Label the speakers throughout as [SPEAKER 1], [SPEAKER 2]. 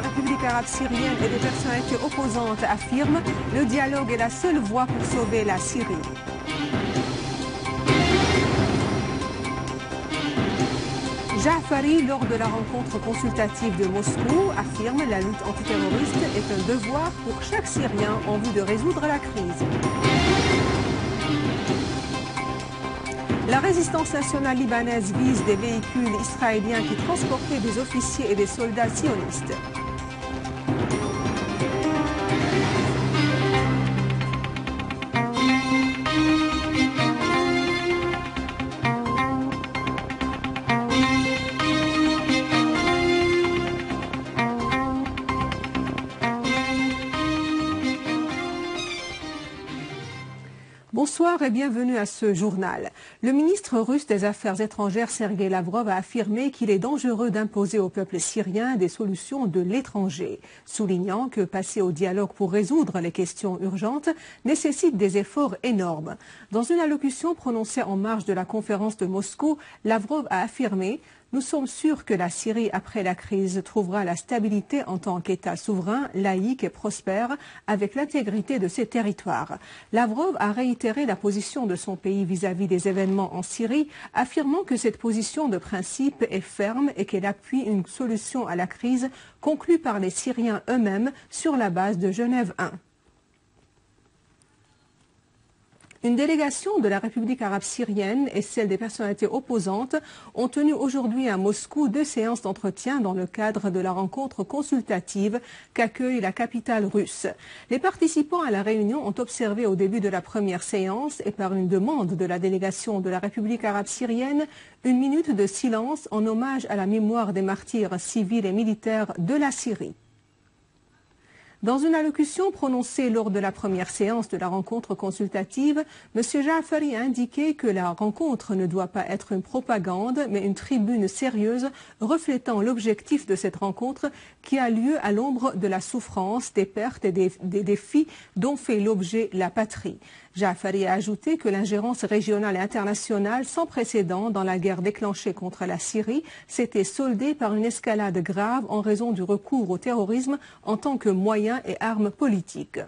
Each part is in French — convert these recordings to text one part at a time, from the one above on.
[SPEAKER 1] la République arabe syrienne et des personnalités opposantes affirment que le dialogue est la seule voie pour sauver la Syrie. Jaafari, lors de la rencontre consultative de Moscou, affirme que la lutte antiterroriste est un devoir pour chaque Syrien en vue de résoudre la crise. La résistance nationale libanaise vise des véhicules israéliens qui transportaient des officiers et des soldats sionistes. Bonsoir et bienvenue à ce journal. Le ministre russe des Affaires étrangères Sergueï Lavrov a affirmé qu'il est dangereux d'imposer au peuple syrien des solutions de l'étranger, soulignant que passer au dialogue pour résoudre les questions urgentes nécessite des efforts énormes. Dans une allocution prononcée en marge de la conférence de Moscou, Lavrov a affirmé: nous sommes sûrs que la Syrie, après la crise, trouvera la stabilité en tant qu'État souverain, laïque et prospère, avec l'intégrité de ses territoires. Lavrov a réitéré la position de son pays vis-à-vis des événements en Syrie, affirmant que cette position de principe est ferme et qu'elle appuie une solution à la crise conclue par les Syriens eux-mêmes sur la base de Genève 1. Une délégation de la République arabe syrienne et celle des personnalités opposantes ont tenu aujourd'hui à Moscou 2 séances d'entretien dans le cadre de la rencontre consultative qu'accueille la capitale russe. Les participants à la réunion ont observé au début de la première séance et par une demande de la délégation de la République arabe syrienne une minute de silence en hommage à la mémoire des martyrs civils et militaires de la Syrie. Dans une allocution prononcée lors de la première séance de la rencontre consultative, M. Jaafari a indiqué que la rencontre ne doit pas être une propagande, mais une tribune sérieuse reflétant l'objectif de cette rencontre qui a lieu à l'ombre de la souffrance, des pertes et des défis dont fait l'objet la patrie. Jaafari a ajouté que l'ingérence régionale et internationale sans précédent dans la guerre déclenchée contre la Syrie s'était soldée par une escalade grave en raison du recours au terrorisme en tant que moyen et arme politique.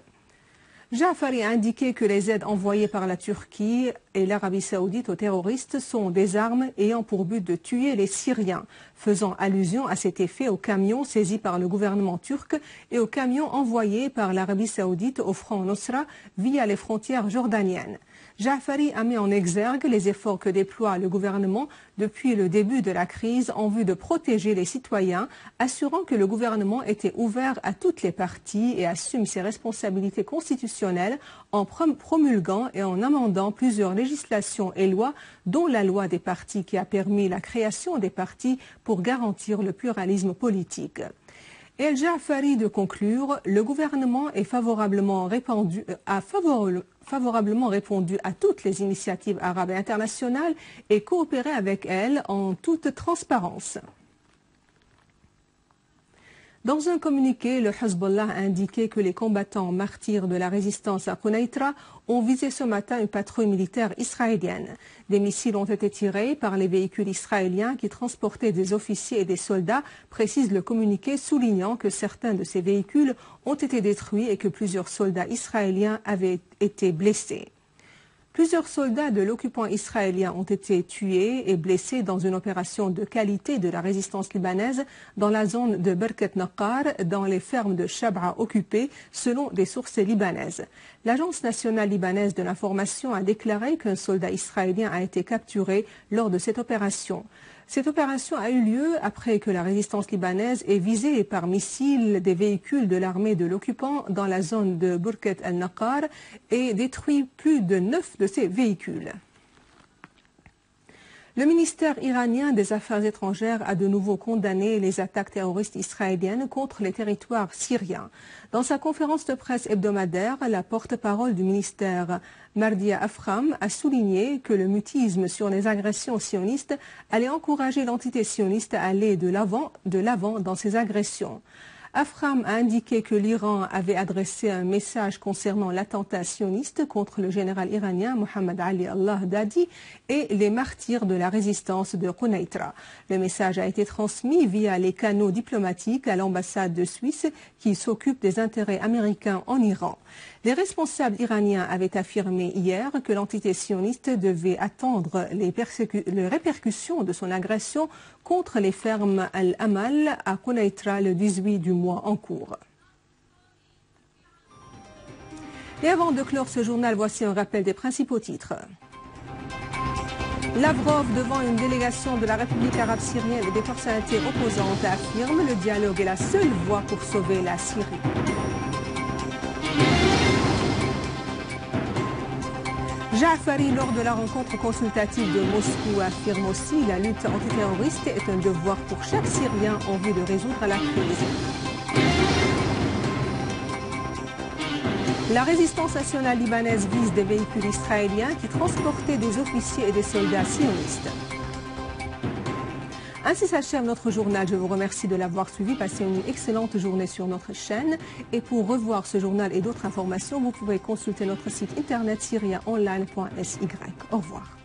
[SPEAKER 1] Jaafari a indiqué que les aides envoyées par la Turquie et l'Arabie saoudite aux terroristes sont des armes ayant pour but de tuer les Syriens, faisant allusion à cet effet aux camions saisis par le gouvernement turc et aux camions envoyés par l'Arabie saoudite au front Nusra via les frontières jordaniennes. Jaafari a mis en exergue les efforts que déploie le gouvernement depuis le début de la crise en vue de protéger les citoyens, assurant que le gouvernement était ouvert à toutes les parties et assume ses responsabilités constitutionnelles en promulguant et en amendant plusieurs législations et lois, dont la loi des partis qui a permis la création des partis pour garantir le pluralisme politique. El Jaafari de conclure, le gouvernement est favorablement répondu à toutes les initiatives arabes et internationales et coopéré avec elles en toute transparence. Dans un communiqué, le Hezbollah a indiqué que les combattants martyrs de la résistance à Quneitra ont visé ce matin une patrouille militaire israélienne. Des missiles ont été tirés par les véhicules israéliens qui transportaient des officiers et des soldats, précise le communiqué, soulignant que certains de ces véhicules ont été détruits et que plusieurs soldats israéliens avaient été blessés. Plusieurs soldats de l'occupant israélien ont été tués et blessés dans une opération de qualité de la résistance libanaise dans la zone de Birket Naqar, dans les fermes de Shab'a occupées, selon des sources libanaises. L'Agence nationale libanaise de l'information a déclaré qu'un soldat israélien a été capturé lors de cette opération. Cette opération a eu lieu après que la résistance libanaise ait visé par missile des véhicules de l'armée de l'occupant dans la zone de Birket el-Naqar et détruit plus de 9 de ces véhicules. Le ministère iranien des Affaires étrangères a de nouveau condamné les attaques terroristes israéliennes contre les territoires syriens. Dans sa conférence de presse hebdomadaire, la porte-parole du ministère, Mardia Afram, a souligné que le mutisme sur les agressions sionistes allait encourager l'entité sioniste à aller de l'avant dans ses agressions. Afram a indiqué que l'Iran avait adressé un message concernant l'attentat sioniste contre le général iranien Mohammad Ali al-Lahdadi et les martyrs de la résistance de Quneitra. Le message a été transmis via les canaux diplomatiques à l'ambassade de Suisse qui s'occupe des intérêts américains en Iran. Les responsables iraniens avaient affirmé hier que l'entité sioniste devait attendre les répercussions de son agression contre les fermes Al-Amal à Quneitra le 18 du mois en cours. Et avant de clore ce journal, voici un rappel des principaux titres. Lavrov, devant une délégation de la République arabe syrienne et des personnalités opposantes, affirme que le dialogue est la seule voie pour sauver la Syrie. Jaafari, lors de la rencontre consultative de Moscou, affirme aussi que la lutte antiterroriste est un devoir pour chaque Syrien en vue de résoudre la crise. La résistance nationale libanaise vise des véhicules israéliens qui transportaient des officiers et des soldats sionistes. Ainsi s'achève notre journal. Je vous remercie de l'avoir suivi. Passez une excellente journée sur notre chaîne. Et pour revoir ce journal et d'autres informations, vous pouvez consulter notre site internet syriaonline.sy. Au revoir.